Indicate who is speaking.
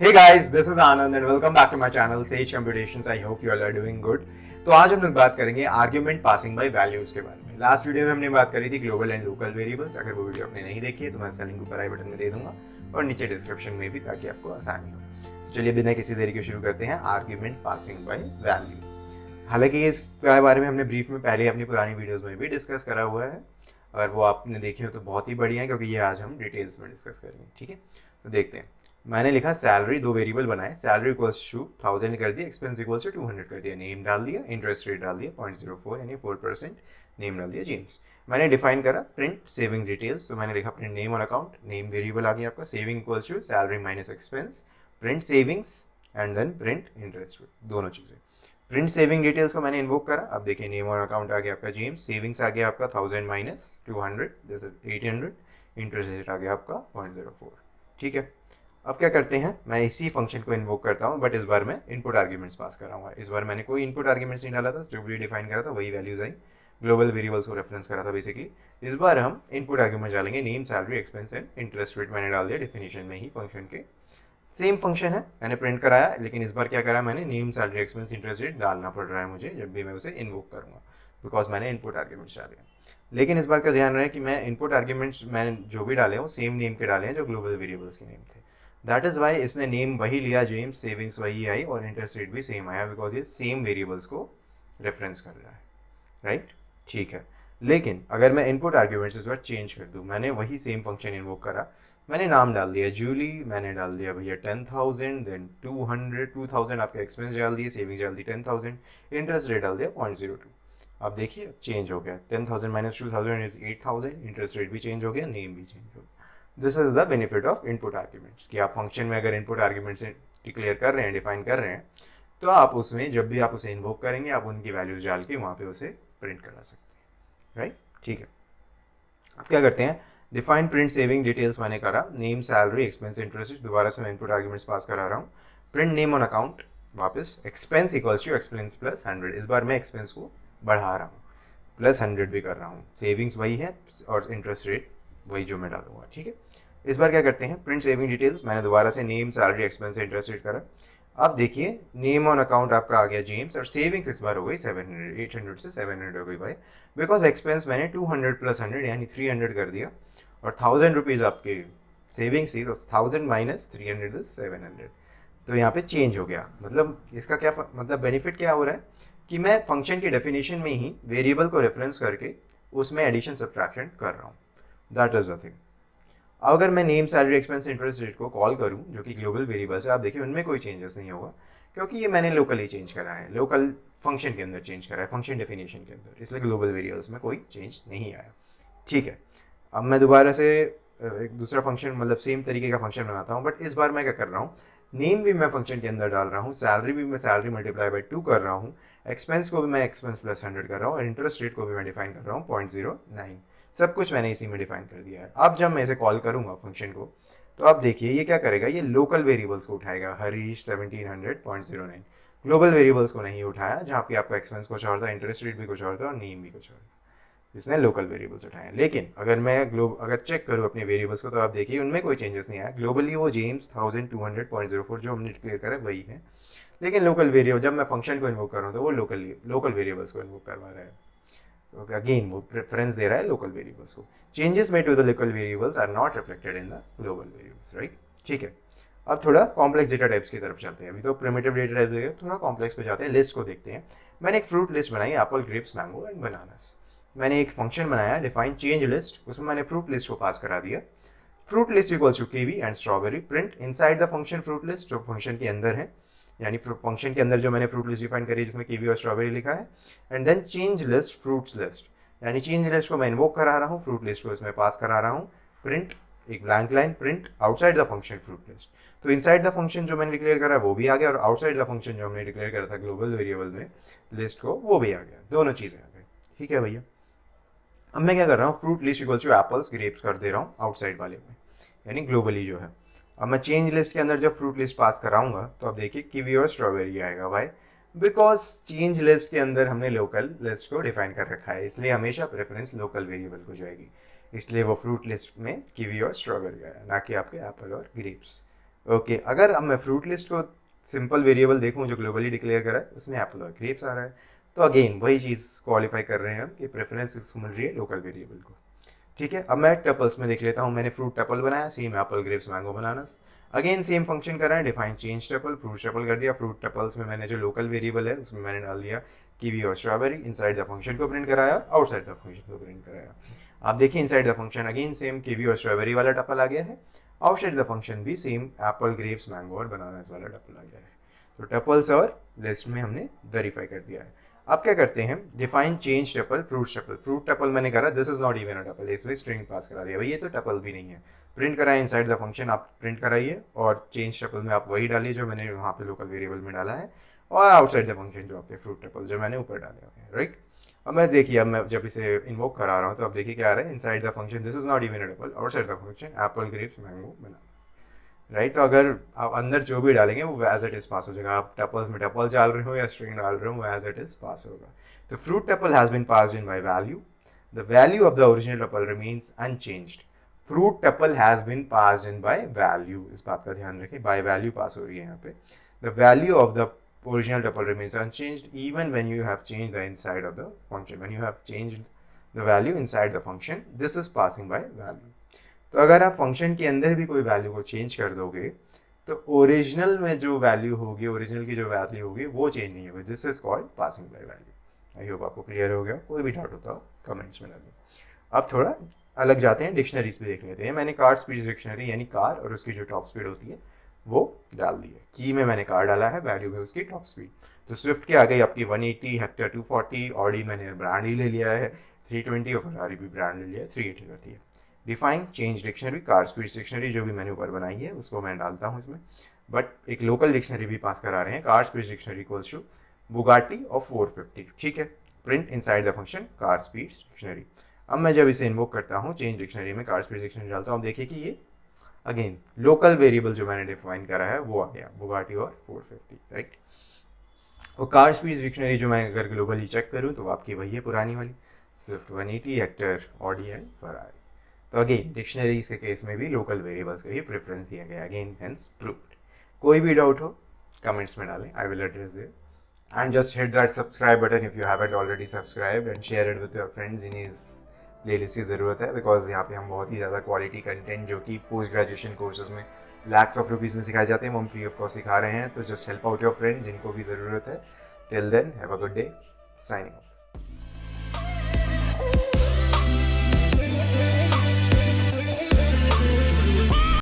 Speaker 1: Hey guys, this is Anand and welcome back to my channel Sage Computations. I hope you all are doing good. तो आज हम लोग बात करेंगे argument passing by values के बारे में। लास्ट वीडियो में हमने बात करी थी ग्लोबल एंड लोकल वेरिएबल्स। अगर वो वीडियो आपने नहीं देखी है तो मैं इसका लिंक ऊपर आई बटन में दे दूंगा और नीचे डिस्क्रिप्शन में भी, ताकि आपको आसानी हो। चलिए बिना किसी देरी के शुरू करते हैं आर्ग्यूमेंट पासिंग बाय वैल्यू। हालांकि इस बारे में हमने ब्रीफ में पहले अपनी पुरानी वीडियोज में भी डिस्कस करा हुआ है, अगर वो आपने देखी हो तो बहुत ही बढ़िया है, क्योंकि ये आज हम डिटेल्स में डिस्कस करेंगे। ठीक है, तो देखते हैं। मैंने लिखा सैलरी, दो वेरिएबल बनाए, सैलरी इक्वल्स टू 1000 कर दिया, एक्सपेंस इक्वल्स टू 200 कर दिया, नेम डाल दिया, इंटरेस्ट रेट डाल दिया 0.04 यानी 4%, नेम डाल दिया जेम्स। मैंने डिफाइन करा प्रिंट सेविंग डिटेल्स, तो मैंने लिखा print name on account, name variable आ गया आपका, saving equals to salary minus expense, print savings and then print interest rate, दोनों चीज़ें। प्रिंट सेविंग डिटेल्स को मैंने इन्वोक करा। अब देखिए नेम ऑन अकाउंट आ गया आपका जेम्स, सेविंग्स आ गया आपका 1000 माइनस 200 जैसे 800, इंटरेस्ट रेट आ गया आपका 0.04। ठीक है, अब क्या करते हैं, मैं इसी फंक्शन को इन्वोक करता हूँ, बट इस बार मैं इनपुट आर्ग्यूमेंट्स पास कराऊंगा। इस बार मैंने कोई इनपुट आर्ग्यूमेंट्स नहीं डाला था, जो भी डिफाइन करा था वही वैल्यूज आई, ग्लोबल वेरिएबल्स को रेफरेंस करा था बेसिकली। इस बार हम इनपुट आर्ग्यूमेंट डालेंगे, name, salary, expense and interest rate मैंने डाल दिया डिफिनेशन में ही फंक्शन के। सेम फंक्शन है, मैंने प्रिंट कराया, लेकिन इस बार क्या करा मैंने, name, salary, expense, interest rate डालना पड़ रहा है मुझे जब भी मैं उसे इन्वोक करूँगा, बिकॉज मैंने इनपुट आर्ग्यूमेंट्स डाले। लेकिन इस बात का ध्यान रहे कि मैं इनपुट आर्ग्यूमेंट्स मैंने जो भी डाले हो सेम नेम के डाले हैं जो ग्लोबल वेरिएबल्स के नेम थे। दैट इज वाई इसने नेम वही लिया जेम्स, सेविंग्स वही आई और इंटरेस्ट रेट भी सेम आया, बिकॉज ये सेम वेरिएबल्स को रेफरेंस कर रहा है। राइट, ठीक है। लेकिन अगर मैं इनपुट आर्ग्यूमेंट्स इस बार चेंज कर दूँ, मैंने वही सेम फंक्शन इन्वोक करा, मैंने नाम डाल दिया जूली, मैंने डाल दिया भैया 10,000, देन 200 आपका एक्सपेंस डाल दिए, सेविंग्स डाल दी 10,000, इंटरेस्ट रेट डाल दिया 0.02। अब देखिए चेंज हो गया, 10,000 माइनस 2,000 इज 8,000, इंटरेस्ट रेट भी चेंज हो गया, नेम भी चेंज हो गया। This is the benefit of input arguments, कि आप फंक्शन में अगर इनपुट आर्ग्यूमेंट्स डिक्लेयर कर रहे हैं, डिफाइन कर रहे हैं, तो आप उसमें जब भी आप उसे इन्वोक करेंगे, आप उनकी वैल्यूज डाल के वहाँ पे उसे प्रिंट करा सकते हैं। राइट, ठीक है। अब क्या करते हैं, डिफाइन प्रिंट सेविंग डिटेल्स मैंने करा, नेम, सैलरी, एक्सपेंस, इंटरेस्ट, दोबारा से मैं इनपुट आर्ग्यूमेंट्स पास करा रहा हूँ। प्रिंट नेम ऑन अकाउंट, वापस expense equals to expense plus 100, इस बार मैं एक्सपेंस को बढ़ा रहा हूँ, प्लस 100 भी कर रहा हूँ, सेविंग्स वही है और इंटरेस्ट रेट वही जो मैं डालूंगा। ठीक है, इस बार क्या करते हैं, प्रिंट सेविंग डिटेल्स, मैंने दोबारा से name, salary, expense, interest rate करा। अब देखिए नेम ऑन अकाउंट आपका आ गया जेम्स, और सेविंग्स इस बार हो गई 700, 800 से 700 हो गई भाई, बिकॉज एक्सपेंस मैंने 200 प्लस 100 यानी 300 कर दिया, और 1000 रुपीज़ आपके सेविंग्स थी, तो 1000 माइनस 300 इज 700। तो यहाँ पे चेंज हो गया, मतलब इसका क्या मतलब बेनिफिट क्या हो रहा है कि मैं फंक्शन की डेफिनेशन में ही वेरिएबल को रेफरेंस करके उसमें एडिशन सब्ट्रैक्शन कर रहा हूँ। That is the thing. अगर मैं name, salary, expense, interest rate को कॉल करूं जो कि ग्लोबल वेरिएबल्स है, आप देखिए उनमें कोई चेंजेस नहीं होगा, क्योंकि ये मैंने लोकली चेंज करा है, लोकल फंक्शन के अंदर चेंज करा है, फंक्शन डेफिनेशन के अंदर, इसलिए ग्लोबल वेरिएबल्स में कोई चेंज नहीं आया। ठीक है, अब मैं दोबारा से एक दूसरा फंक्शन, मतलब सेम तरीके का फंक्शन बनाता हूँ, बट इस बार मैं क्या कर रहा हूँ, नेम भी मैं फंक्शन के अंदर डाल रहा हूँ, सैलरी भी मैं सैलरी मल्टीप्लाई बाई 2 कर रहा हूँ, एक्सपेंस को भी मैं एक्सपेंस प्लस 100 कर रहा हूँ, और इंटरेस्ट रेट को भी मैं डिफाइन कर रहा हूँ 0.09, सब कुछ मैंने इसी में डिफाइन कर दिया है। अब जब मैं इसे कॉल करूँगा फंक्शन को, तो आप देखिए ये क्या करेगा, ये लोकल वेरिएबल्स को उठाएगा, हरीश 1700.09, ग्लोबल वेरिएबल्स को नहीं उठाया, जहाँ पे आपका एक्सपेंस कुछ और था, इंटरेस्ट रेट भी कुछ और था और नेम भी कुछ और था, इसने लोकल वेरिएबल्स उठाए। लेकिन अगर मैं अगर चेक करूँ अपने वेरिएबल्स को, तो आप देखिए उनमें कोई चेंजेस नहीं आया, ग्लोबली वो जेम्स 1200.04 जो हमने डिक्लेयर करा वही है, लेकिन लोकल वेरिएबल जब मैं फंक्शन को इन्वोक कर रहा हूँ तो वो लोकल वेरिएबल्स को इन्वोक करवा रहा है, तो अगेन वो प्रेफरेंस दे रहा है लोकल वेरिएबल्स को। Changes made to the local variables are not reflected in the global variables. Right, ठीक है। अब थोड़ा कॉम्प्लेक्स डेटा टाइप्स की तरफ चलते हैं, अभी तो प्रिमिटिव डेटा टाइप्स देखिए, थोड़ा कॉम्प्लेक्स पे जाते हैं, लिस्ट को देखते हैं। मैंने एक फ्रूट लिस्ट बनाई, Apple, grapes, mango and bananas. मैंने एक फंक्शन बनाया, डिफाइन चेंज लिस्ट, उसमें मैंने फ्रूट लिस्ट को पास करा दिया, fruit list equals to kiwi and strawberry, print inside the function fruit list, जो फंक्शन के अंदर है, यानी फंक्शन के अंदर जो मैंने फ्रूट लिस्ट डिफाइन करी जिसमें कीवी और स्ट्रॉबेरी लिखा है, and then change list fruits list, यानी चेंज लिस्ट को मैं इन्वोक करा रहा हूँ, फ्रूट लिस्ट को इसमें पास करा रहा हूँ, प्रिंट एक blank line, print outside the function fruit list. तो इनसाइड द फंक्शन जो मैंने डिक्लेयर करा वो भी आ गया, और आउटसाइड द फंक्शन जो हमने डिक्लेयर करा था ग्लोबल वेरिएबल में लिस्ट को, वो भी आ गया, दोनों चीज़ें आ गई। ठीक है भैया, अब मैं क्या कर रहा हूँ, fruit list equals to apples, grapes कर दे रहा हूँ आउटसाइड वाले में, यानी ग्लोबली जो है। अब मैं चेंज लिस्ट के अंदर जब फ्रूट लिस्ट पास कराऊंगा, तो अब देखिए कीवी और स्ट्रॉबेरी आएगा भाई, बिकॉज चेंज लिस्ट के अंदर हमने लोकल लिस्ट को डिफाइन कर रखा है, इसलिए हमेशा प्रेफरेंस लोकल वेरिएबल को जाएगी, इसलिए वो फ्रूट लिस्ट में कीवी और स्ट्रॉबेरी आया, ना कि आपके एप्पल और ग्रेप्स। ओके अगर अब मैं फ्रूट लिस्ट को सिंपल वेरिएबल देखूं जो ग्लोबली डिक्लेयर करा है उसमें एप्पल और ग्रेप्स आ रहा है, तो अगेन वही चीज़ क्वालिफाई कर रहे हैं हम कि प्रेफरेंस किसको मिल रही है, लोकल वेरिएबल को। ठीक है, अब मैं टपल्स में देख लेता हूँ, मैंने फ्रूट टपल बनाया, same Apple grapes mango bananas, again same function करा है, define change tuple, fruit tuple कर दिया। फ्रूट टपल्स में मैंने जो लोकल वेरिएबल है उसमें मैंने डाल दिया कीवी और स्ट्रॉबेरी, इनसाइड द फंक्शन को प्रिंट कराया, आउटसाइड द फंक्शन को प्रिंट कराया। आप देखिए inside the function again same kiwi और स्ट्रॉबेरी वाला टपल आ गया है, आउटसाइड द फंक्शन भी सेम एप्पल ग्रेप्स मैंगो और बनानास वाला टपल आ गया है। तो टपल्स और लिस्ट में हमने वेरीफाई कर दिया है। अब क्या करते हैं, define change tuple fruit tuple. Fruit tuple मैंने करा this is not even a tuple, इसमें स्ट्रिंग पास करा दिया, भाई ये तो टपल भी नहीं है, प्रिंट कराए इनसाइड द फंक्शन, आप प्रिंट कराइए और चेंज टपल में आप वही डालिए जो मैंने वहाँ पे लोकल वेरिएबल में डाला है, और आउटसाइड द फंक्शन जो आपके फ्रूट टपल जो मैंने ऊपर डाले हुए हैं, राइट। अब मैं देखिए, अब मैं जब इसे इन्वोक करा रहा हूँ तो अब देखिए क्या आ रहा है, inside the function this is not even a tuple, outside the function Apple grapes mango banana, right. तो अगर आप अंदर जो भी डालेंगे वो एज इट इज पास हो जाएगा, आप टपल्स में टपल डाल रहे हो या स्ट्रिंग डाल रहे हो वो एज इट इज पास होगा। तो fruit tuple has been passed in by value, the value of the original tuple remains unchanged. Fruit tuple has been passed in by value, इस बात का ध्यान रखें, बाय वैल्यू पास हो रही है यहाँ पे। The value of the original tuple remains unchanged even when you have changed the inside of the function, when you have changed the value inside the function, this is passing by value। तो अगर आप function के अंदर भी कोई value को change कर दोगे तो ओरिजिनल में जो वैल्यू होगी, ओरिजिनल की जो वैल्यू होगी वो चेंज नहीं होगी, this is called passing by value. I hope आपको क्लियर हो गया, कोई भी डाउट होता हो कमेंट्स में डालिए। अब थोड़ा अलग जाते हैं, डिक्शनरीज भी देख लेते हैं। मैंने कार स्पीड डिक्शनरी यानी कार और उसकी जो टॉप स्पीड होती है वो डाल दी है, की में मैंने कार डाला है, वैल्यू में उसकी टॉप स्पीड। तो स्विफ्ट की आ गई आपकी 180, हेक्टर 240, ऑडी मैंने ब्रांड ही ले लिया है 320 और फरारी भी ब्रांड ले लिया है 380 करती है। Define change dictionary, car speed dictionary जो भी मैंने ऊपर बनाई है उसको मैं डालता हूँ इसमें, बट एक लोकल डिक्शनरी भी पास करा रहे हैं, car speed dictionary equals to Bugatti और 450, ठीक है, print inside the function car speed dictionary. अब मैं जब इसे इन्वोक करता हूँ चेंज डिक्शनरी में कार स्पीड डिक्शनरी डालता हूँ, देखिए कि ये अगेन लोकल वेरिएबल जो मैंने डिफाइन करा है वो आ गया बुगाटी और 450, राइट। और कार स्पीड डिक्शनरी जो मैं अगर ग्लोबली चेक करूँ तो आपकी वही है पुरानी वाली, Swift 180, Hector, Audi and Ferrari. तो अगेन डिक्शनरीज के केस में भी लोकल वेरिएबल्स का ही प्रेफरेंस दिया गया, अगेन हेंस प्रूव्ड। कोई भी डाउट हो कमेंट्स में डालें, I will address there, and just hit that subscribe button if you haven't already subscribed, and share it with your friends जिन्हें इस प्लेलिस्ट की ज़रूरत है, बिकॉज यहाँ पे हम बहुत ही ज़्यादा क्वालिटी कंटेंट जो कि पोस्ट ग्रेजुएशन कोर्सेज में लैक्स ऑफ रुपीज़ में सिखाए जाते हैं वो हम फ्री ऑफ कॉस्ट सिखा रहे हैं। तो just help out your friend जिनको भी ज़रूरत है। Till then have a good day, signing of.